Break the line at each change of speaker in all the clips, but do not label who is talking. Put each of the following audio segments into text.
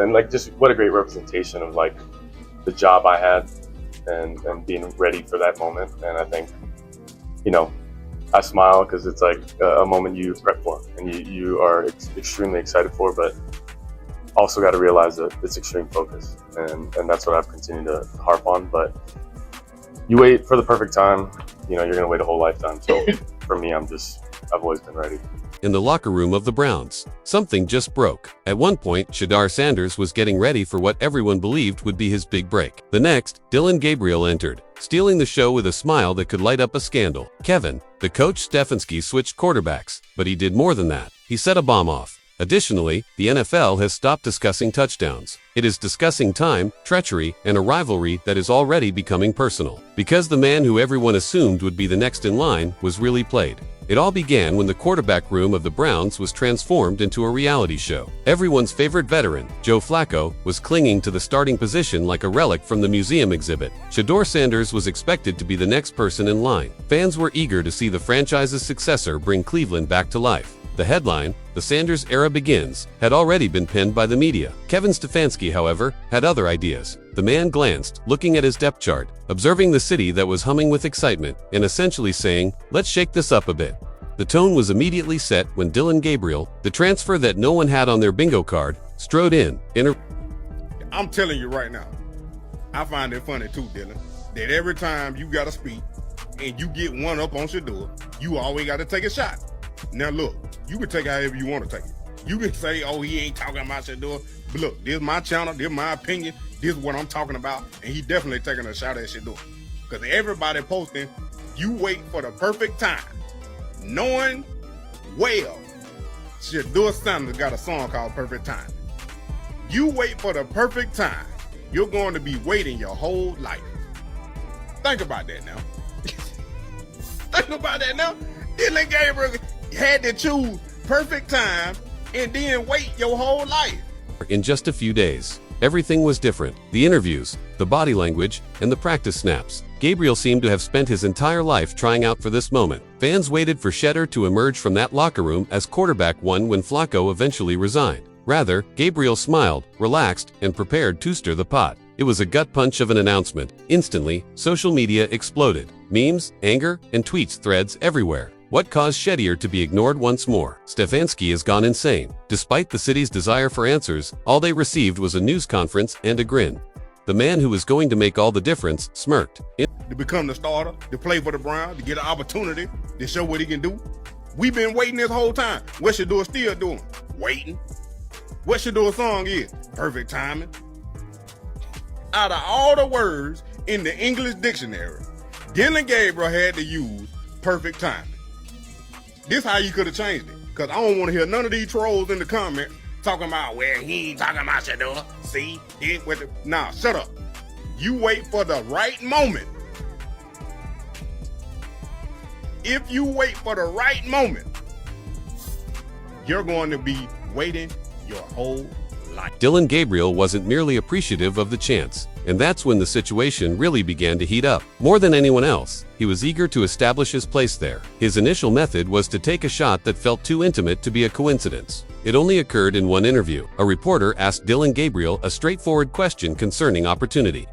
And like, just what a great representation of like the job I had and being ready for that moment. And I think, you know, I smile because it's like a moment you prep for and you are extremely excited for, but also got to realize that it's extreme focus. And that's what I've continued to harp on. But you wait for the perfect time, you know, you're going to wait a whole lifetime. So for me, I've always been ready.
In the locker room of the Browns, something just broke. At one point, Shedeur Sanders was getting ready for what everyone believed would be his big break. The next, Dillon Gabriel entered, stealing the show with a smile that could light up a scandal. Kevin, the coach Stefanski, switched quarterbacks, but he did more than that. He set a bomb off. Additionally, the NFL has stopped discussing touchdowns. It is discussing time, treachery, and a rivalry that is already becoming personal. Because the man who everyone assumed would be the next in line was really played. It all began when the quarterback room of the Browns was transformed into a reality show. Everyone's favorite veteran, Joe Flacco, was clinging to the starting position like a relic from the museum exhibit. Shedeur Sanders was expected to be the next person in line. Fans were eager to see the franchise's successor bring Cleveland back to life. The headline, "The Sanders Era Begins," had already been penned by the media. Kevin Stefanski, however, had other ideas. The man glanced, looking at his depth chart, observing the city that was humming with excitement, and essentially saying, "Let's shake this up a bit." The tone was immediately set when Dillon Gabriel, the transfer that no one had on their bingo card, strode in.
I'm telling you right now, I find it funny too, Dillon, that every time you gotta speak and you get one up on Shedeur, you always gotta take a shot. Now look, you can take it however you want to take it. You can say, oh, he ain't talking about Shedeur. But look, this is my channel, this is my opinion, this is what I'm talking about, and he definitely taking a shot at Shedeur. Because everybody posting, you wait for the perfect time, knowing well Shedeur Sanders got a song called Perfect Time. You wait for the perfect time, you're going to be waiting your whole life. Think about that now. Think about that now. Dillon Gabriel had to choose perfect time and then wait your whole life.
In just a few days, everything was different. The interviews, the body language, and the practice snaps. Gabriel seemed to have spent his entire life trying out for this moment. Fans waited for Shedeur to emerge from that locker room as quarterback one when Flacco eventually resigned. Rather, Gabriel smiled, relaxed, and prepared to stir the pot. It was a gut punch of an announcement. Instantly, social media exploded. Memes, anger, and tweets threads everywhere. What caused Shedeur to be ignored once more? Stefanski has gone insane. Despite the city's desire for answers, all they received was a news conference and a grin. The man who was going to make all the difference smirked.
To become the starter, to play for the Browns, to get an opportunity, to show what he can do. We've been waiting this whole time. What Shedeur still doing? Waiting. What Shedeur's song is? Perfect timing. Out of all the words in the English dictionary, Dillon Gabriel had to use perfect timing. This how you could have changed it. Because I don't want to hear none of these trolls in the comments talking about, well, he ain't talking about Shedeur. See? Nah, shut up. You wait for the right moment. If you wait for the right moment, you're going to be waiting your whole life.
Dillon Gabriel wasn't merely appreciative of the chance, and that's when the situation really began to heat up. More than anyone else, he was eager to establish his place there. His initial method was to take a shot that felt too intimate to be a coincidence. It only occurred in one interview. A reporter asked Dillon Gabriel a straightforward question concerning opportunity,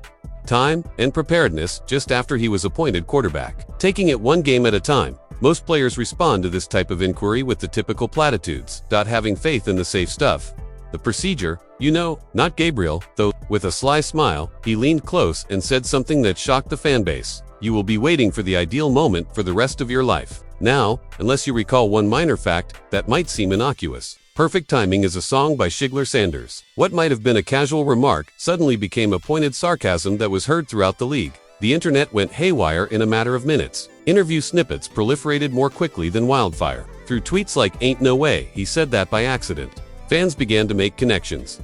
time, and preparedness just after he was appointed quarterback. Taking it one game at a time, most players respond to this type of inquiry with the typical platitudes, having faith in the safe stuff. The procedure, you know, not Gabriel, though. With a sly smile, he leaned close and said something that shocked the fanbase. You will be waiting for the ideal moment for the rest of your life. Now, unless you recall one minor fact that might seem innocuous. Perfect Timing is a song by Shedeur Sanders. What might have been a casual remark suddenly became a pointed sarcasm that was heard throughout the league. The internet went haywire in a matter of minutes. Interview snippets proliferated more quickly than wildfire. Through tweets like "Ain't no way he said that by accident," fans began to make connections.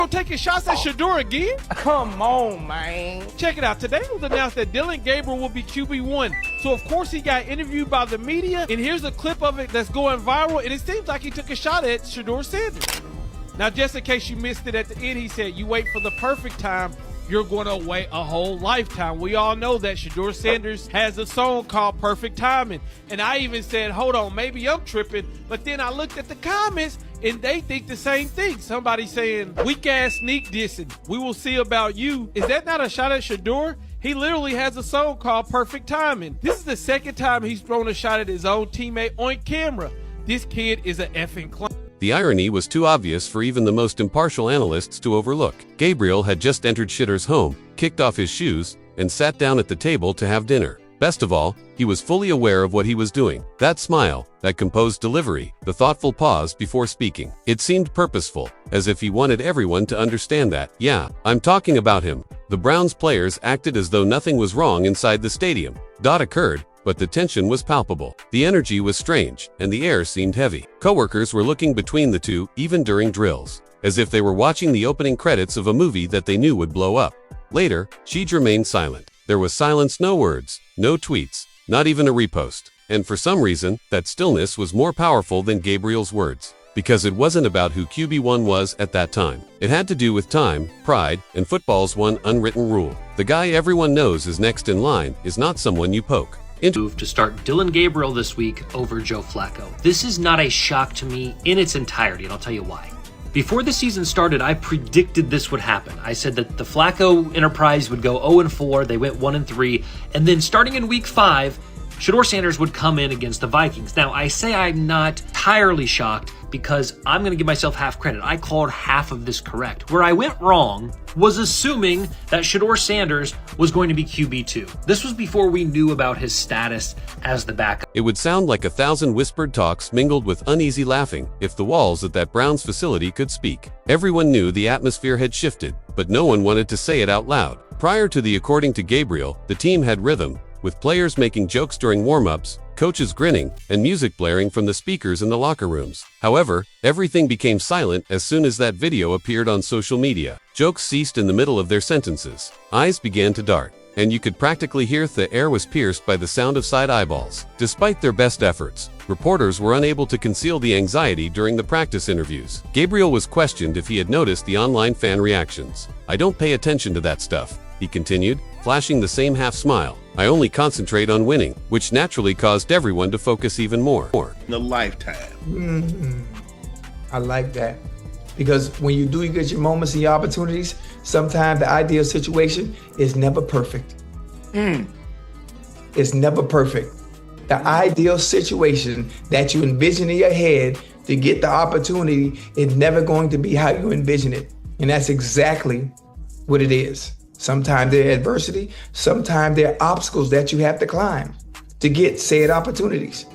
Taking shots at Shedeur again?
Come on, man.
Check it out. Today it was announced that Dillon Gabriel will be QB1. So, of course, he got interviewed by the media. And here's a clip of it that's going viral. And it seems like he took a shot at Shedeur Sanders. Now, just in case you missed it at the end, he said, you wait for the perfect time you're going to wait a whole lifetime. We all know that Shedeur Sanders has a song called Perfect Timing. And I even said, hold on, maybe I'm tripping. But then I looked at the comments and they think the same thing. Somebody saying, weak ass sneak dissing. We will see about you. Is that not a shot at Shedeur? He literally has a song called Perfect Timing. This is the second time he's thrown a shot at his own teammate on camera. This kid is an effing clown.
The irony was too obvious for even the most impartial analysts to overlook. Gabriel had just entered Shedeur's home, kicked off his shoes, and sat down at the table to have dinner. Best of all, he was fully aware of what he was doing. That smile, that composed delivery, the thoughtful pause before speaking. It seemed purposeful, as if he wanted everyone to understand that, yeah, I'm talking about him. The Browns players acted as though nothing was wrong inside the stadium. Dot occurred, but the tension was palpable. The energy was strange, and the air seemed heavy. Coworkers were looking between the two, even during drills, as if they were watching the opening credits of a movie that they knew would blow up. Later, Shedeur remained silent. There was silence, no words, no tweets, not even a repost. And for some reason, that stillness was more powerful than Gabriel's words. Because it wasn't about who QB1 was at that time. It had to do with time, pride, and football's one unwritten rule. The guy everyone knows is next in line is not someone you poke.
Move to start Dillon Gabriel this week over Joe Flacco. This is not a shock to me in its entirety, and I'll tell you why. Before the season started, I predicted this would happen. I said that the Flacco enterprise would go 0-4, they went 1-3, and then starting in week 5, Shedeur Sanders would come in against the Vikings. Now, I say I'm not entirely shocked because I'm going to give myself half credit. I called half of this correct. Where I went wrong was assuming that Shedeur Sanders was going to be QB2. This was before we knew about his status as the backup.
It would sound like 1,000 whispered talks mingled with uneasy laughing if the walls at that Browns facility could speak. Everyone knew the atmosphere had shifted, but no one wanted to say it out loud. Prior to the according to Gabriel, the team had rhythm, with players making jokes during warm-ups, coaches grinning, and music blaring from the speakers in the locker rooms. However, everything became silent as soon as that video appeared on social media. Jokes ceased in the middle of their sentences. Eyes began to dart, and you could practically hear the air was pierced by the sound of side eyeballs. Despite their best efforts, reporters were unable to conceal the anxiety during the practice interviews. Gabriel was questioned if he had noticed the online fan reactions. "I don't pay attention to that stuff," he continued, flashing the same half smile. "I only concentrate on winning," which naturally caused everyone to focus even more.
In a lifetime.
I like that. Because when you get your moments and your opportunities, sometimes the ideal situation is never perfect. It's never perfect. The ideal situation that you envision in your head to get the opportunity is never going to be how you envision it. And that's exactly what it is. Sometimes there are adversity, sometimes there are obstacles that you have to climb to get said opportunities.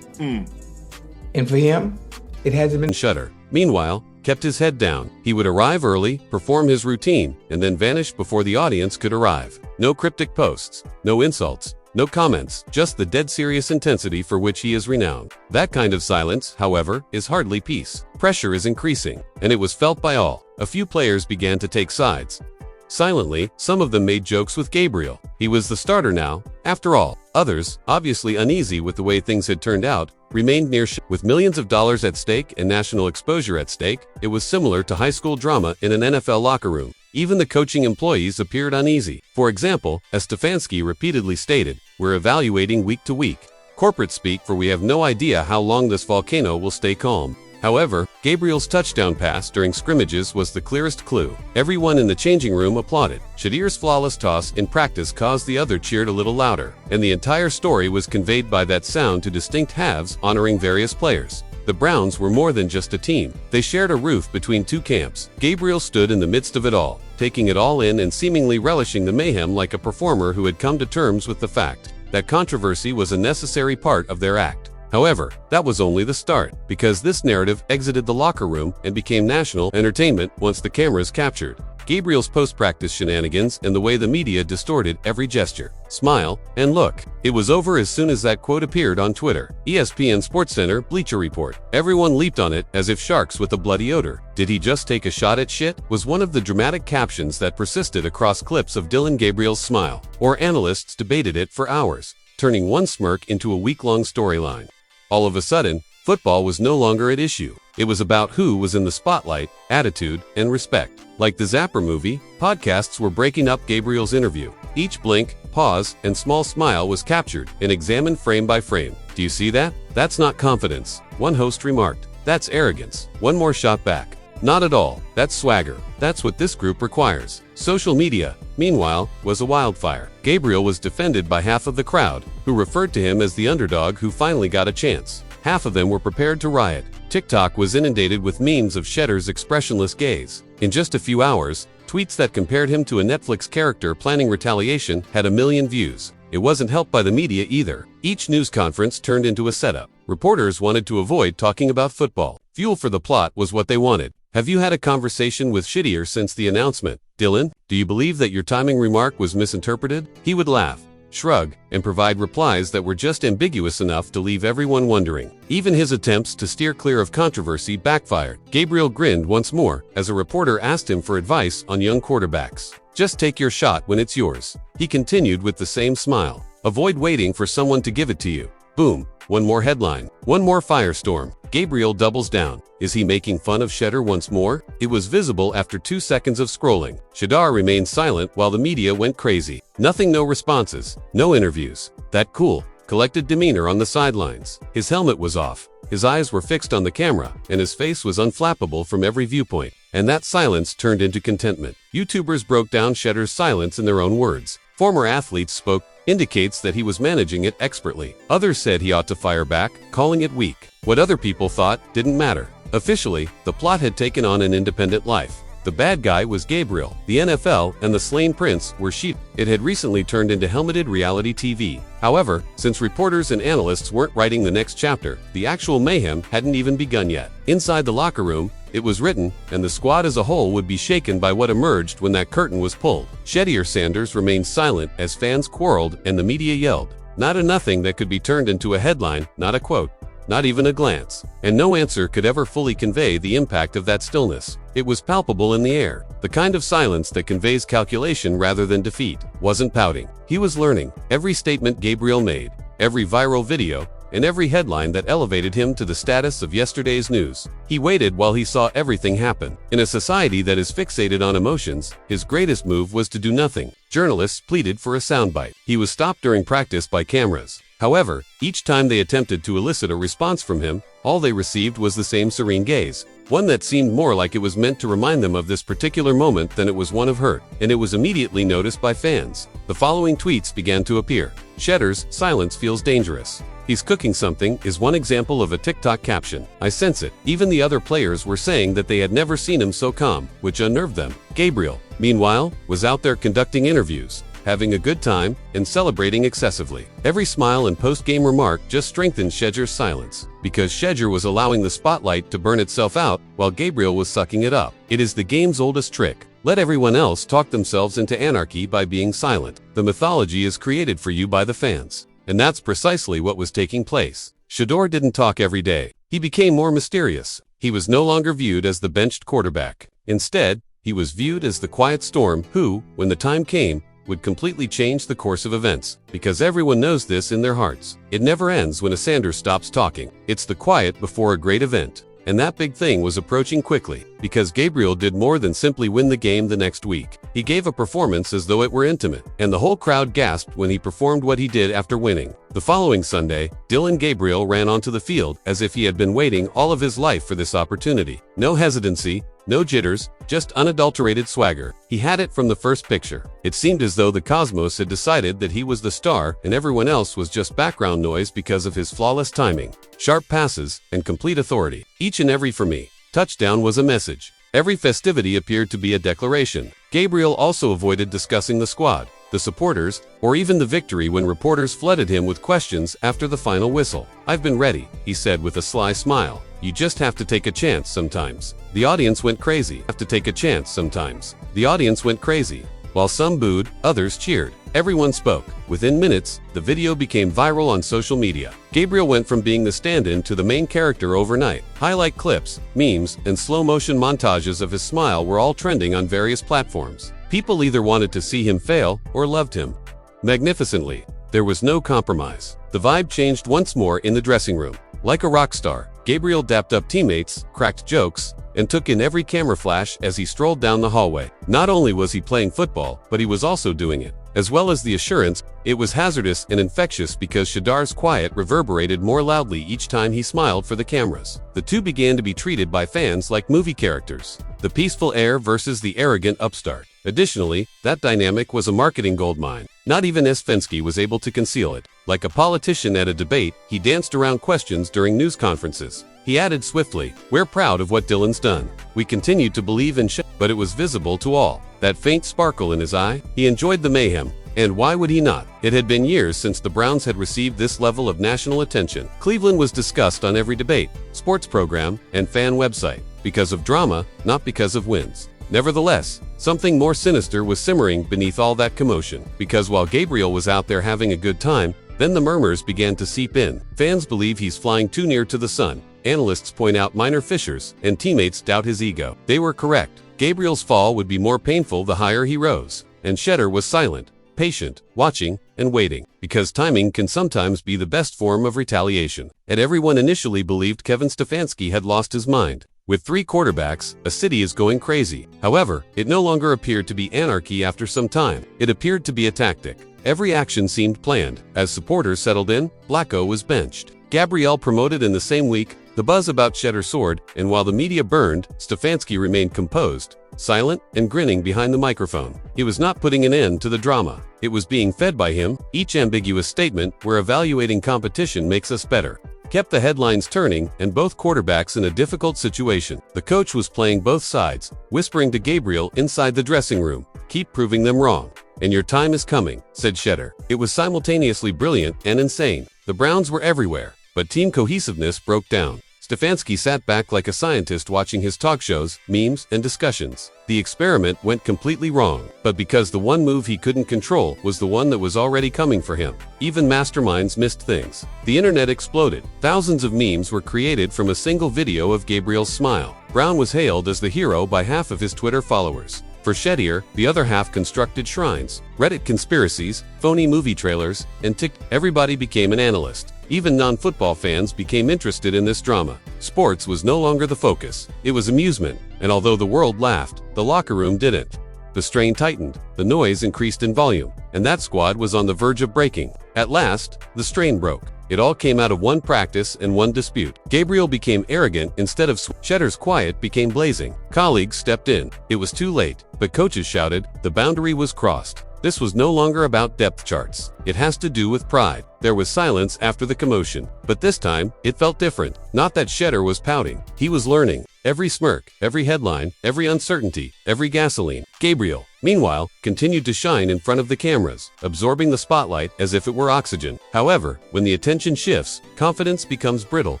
And for him, it hasn't been.
Shedeur, meanwhile, kept his head down. He would arrive early, perform his routine, and then vanish before the audience could arrive. No cryptic posts, no insults, no comments, just the dead serious intensity for which he is renowned. That kind of silence, however, is hardly peace. Pressure is increasing, and it was felt by all. A few players began to take sides. Silently, some of them made jokes with Gabriel. He was the starter now, after all. Others, obviously uneasy with the way things had turned out, remained near. With millions of dollars at stake and national exposure at stake, it was similar to high school drama in an NFL locker room. Even the coaching employees appeared uneasy. For example, as Stefanski repeatedly stated, "We're evaluating week to week. Corporate speak for we have no idea how long this volcano will stay calm." However, Gabriel's touchdown pass during scrimmages was the clearest clue. Everyone in the changing room applauded. Shedeur's flawless toss in practice caused the other cheered a little louder, and the entire story was conveyed by that sound to distinct halves honoring various players. The Browns were more than just a team. They shared a roof between two camps. Gabriel stood in the midst of it all, taking it all in and seemingly relishing the mayhem like a performer who had come to terms with the fact that controversy was a necessary part of their act. However, that was only the start, because this narrative exited the locker room and became national entertainment once the cameras captured Gabriel's post-practice shenanigans and the way the media distorted every gesture, smile, and look. It was over as soon as that quote appeared on Twitter. ESPN SportsCenter Bleacher Report. Everyone leaped on it as if sharks with a bloody odor. "Did he just take a shot at shit?" was one of the dramatic captions that persisted across clips of Dillon Gabriel's smile. Or analysts debated it for hours, turning one smirk into a week-long storyline. All of a sudden, Football was no longer at issue. It was about who was in the spotlight, attitude, and respect. Like the Zapper movie, podcasts were breaking up Gabriel's interview. Each blink, pause, and small smile was captured and examined frame by frame. Do you see that? That's not confidence, one host remarked. That's arrogance. One more shot back. Not at all. That's swagger. That's what this group requires. Social media, meanwhile, was a wildfire. Gabriel was defended by half of the crowd, who referred to him as the underdog who finally got a chance. Half of them were prepared to riot. TikTok was inundated with memes of Shedeur's expressionless gaze. In just a few hours, tweets that compared him to a Netflix character planning retaliation had 1 million views. It wasn't helped by the media either. Each news conference turned into a setup. Reporters wanted to avoid talking about football. Fuel for the plot was what they wanted. Have you had a conversation with Shedeur since the announcement? Dillon, do you believe that your timing remark was misinterpreted? He would laugh, shrug, and provide replies that were just ambiguous enough to leave everyone wondering. Even his attempts to steer clear of controversy backfired. Gabriel grinned once more as a reporter asked him for advice on young quarterbacks. Just take your shot when it's yours. He continued with the same smile. Avoid waiting for someone to give it to you. Boom. One more headline. One more firestorm. Gabriel doubles down. Is he making fun of Shedeur once more? It was visible after 2 seconds of scrolling. Shedeur remained silent while the media went crazy. Nothing, no responses, no interviews. That cool, collected demeanor on the sidelines. His helmet was off. His eyes were fixed on the camera, and his face was unflappable from every viewpoint. And that silence turned into contentment. YouTubers broke down Shedeur's silence in their own words. Former athletes spoke, indicates that he was managing it expertly. Others said he ought to fire back, calling it weak. What other people thought didn't matter. Officially, the plot had taken on an independent life. The bad guy was Gabriel. The NFL and the slain prince were sheep. It had recently turned into helmeted reality TV. However, since reporters and analysts weren't writing the next chapter, the actual mayhem hadn't even begun yet. Inside the locker room, it was written, and the squad as a whole would be shaken by what emerged when that curtain was pulled. Shedeur Sanders remained silent as fans quarreled and the media yelled. Not a nothing that could be turned into a headline, not a quote, not even a glance. And no answer could ever fully convey the impact of that stillness. It was palpable in the air. The kind of silence that conveys calculation rather than defeat. Wasn't pouting. He was learning. Every statement Gabriel made, every viral video, and every headline that elevated him to the status of yesterday's news. He waited while he saw everything happen. In a society that is fixated on emotions, his greatest move was to do nothing. Journalists pleaded for a soundbite. He was stopped during practice by cameras. However, each time they attempted to elicit a response from him, all they received was the same serene gaze, one that seemed more like it was meant to remind them of this particular moment than it was one of hurt, and it was immediately noticed by fans. The following tweets began to appear. Shedeur's silence feels dangerous. He's cooking something is one example of a TikTok caption. I sense it. Even the other players were saying that they had never seen him so calm, which unnerved them. Gabriel, meanwhile, was out there conducting interviews, having a good time, and celebrating excessively. Every smile and post-game remark just strengthened Shedeur's silence, because Shedeur was allowing the spotlight to burn itself out while Gabriel was sucking it up. It is the game's oldest trick. Let everyone else talk themselves into anarchy by being silent. The mythology is created for you by the fans. And that's precisely what was taking place. Shedeur didn't talk every day. He became more mysterious. He was no longer viewed as the benched quarterback. Instead, he was viewed as the quiet storm who, when the time came, would completely change the course of events. Because everyone knows this in their hearts. It never ends when a Sanders stops talking. It's the quiet before a great event. And that big thing was approaching quickly, because Gabriel did more than simply win the game the next week. He gave a performance as though it were intimate, and the whole crowd gasped when he performed what he did after winning. The following Sunday, Dillon Gabriel ran onto the field as if he had been waiting all of his life for this opportunity. No hesitancy, no jitters, just unadulterated swagger. He had it from the first picture. It seemed as though the cosmos had decided that he was the star and everyone else was just background noise because of his flawless timing, sharp passes, and complete authority. Each and every for me. Touchdown was a message. Every festivity appeared to be a declaration. Gabriel also avoided discussing the squad, the supporters, or even the victory when reporters flooded him with questions after the final whistle. I've been ready, he said with a sly smile. You just have to take a chance sometimes. The audience went crazy. Have to take a chance sometimes. The audience went crazy. While some booed, others cheered. Everyone spoke. Within minutes, the video became viral on social media. Gabriel went from being the stand-in to the main character overnight. Highlight clips, memes, and slow-motion montages of his smile were all trending on various platforms. People either wanted to see him fail or loved him magnificently. There was no compromise. The vibe changed once more in the dressing room. Like a rock star, Gabriel dapped up teammates, cracked jokes, and took in every camera flash as he strolled down the hallway. Not only was he playing football, but he was also doing it. As well as the assurance, it was hazardous and infectious because Shedeur's quiet reverberated more loudly each time he smiled for the cameras. The two began to be treated by fans like movie characters. The peaceful heir versus the arrogant upstart. Additionally, that dynamic was a marketing goldmine. Not even Esfensky was able to conceal it. Like a politician at a debate, he danced around questions during news conferences. He added swiftly, "We're proud of what Dillon's done. We continued to believe in but it was visible to all. That faint sparkle in his eye, he enjoyed the mayhem. And why would he not? It had been years since the Browns had received this level of national attention. Cleveland was discussed on every debate, sports program, and fan website. Because of drama, not because of wins. Nevertheless, something more sinister was simmering beneath all that commotion. Because while Gabriel was out there having a good time, then the murmurs began to seep in. Fans believe he's flying too near to the sun. Analysts point out minor fissures, and teammates doubt his ego. They were correct. Gabriel's fall would be more painful the higher he rose. And Shedeur was silent, patient, watching, and waiting. Because timing can sometimes be the best form of retaliation. And everyone initially believed Kevin Stefanski had lost his mind. With 3 quarterbacks, a city is going crazy. However, it no longer appeared to be anarchy after some time. It appeared to be a tactic. Every action seemed planned. As supporters settled in, Flacco was benched. Gabriel promoted in the same week. The buzz about Shedeur soared, and while the media burned, Stefanski remained composed, silent, and grinning behind the microphone. He was not putting an end to the drama. It was being fed by him. Each ambiguous statement, "We're evaluating competition makes us better," kept the headlines turning and both quarterbacks in a difficult situation. The coach was playing both sides, whispering to Gabriel inside the dressing room, "Keep proving them wrong. And your time is coming," said Shedeur. It was simultaneously brilliant and insane. The Browns were everywhere, but team cohesiveness broke down. Stefanski sat back like a scientist watching his talk shows, memes, and discussions. The experiment went completely wrong, but because the one move he couldn't control was the one that was already coming for him. Even masterminds missed things. The internet exploded. Thousands of memes were created from a single video of Gabriel's smile. Brown was hailed as the hero by half of his Twitter followers. For Shedeur, the other half constructed shrines, Reddit conspiracies, phony movie trailers, and everybody became an analyst. Even non-football fans became interested in this drama. Sports was no longer the focus. It was amusement, and although the world laughed, the locker room didn't. The strain tightened, the noise increased in volume, and that squad was on the verge of breaking. At last, the strain broke. It all came out of one practice and one dispute. Gabriel became arrogant instead of Shedeur's quiet became blazing. Colleagues stepped in. It was too late, but coaches shouted, the boundary was crossed. This was no longer about depth charts. It has to do with pride. There was silence after the commotion, but this time, it felt different. Not that Shedeur was pouting. He was learning. Every smirk, every headline, every uncertainty, every gasoline. Gabriel, meanwhile, continued to shine in front of the cameras, absorbing the spotlight as if it were oxygen. However, when the attention shifts, confidence becomes brittle,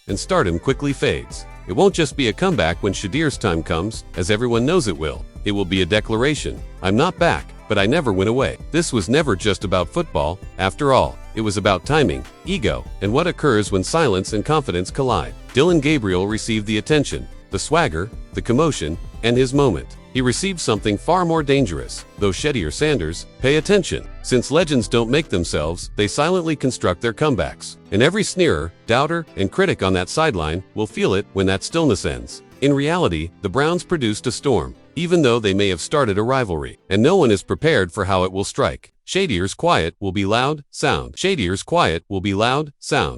and stardom quickly fades. It won't just be a comeback when Shedeur's time comes, as everyone knows it will. It will be a declaration. I'm not back, but I never went away. This was never just about football, after all. It was about timing, ego, and what occurs when silence and confidence collide. Dillon Gabriel received the attention, the swagger, the commotion, and his moment. He received something far more dangerous, though Shedeur Sanders, pay attention. Since legends don't make themselves, they silently construct their comebacks. And every sneerer, doubter, and critic on that sideline will feel it when that stillness ends. In reality, the Browns produced a storm, even though they may have started a rivalry, and no one is prepared for how it will strike. Shedeur's quiet will be loud, sound. Shedeur's quiet will be loud, sound.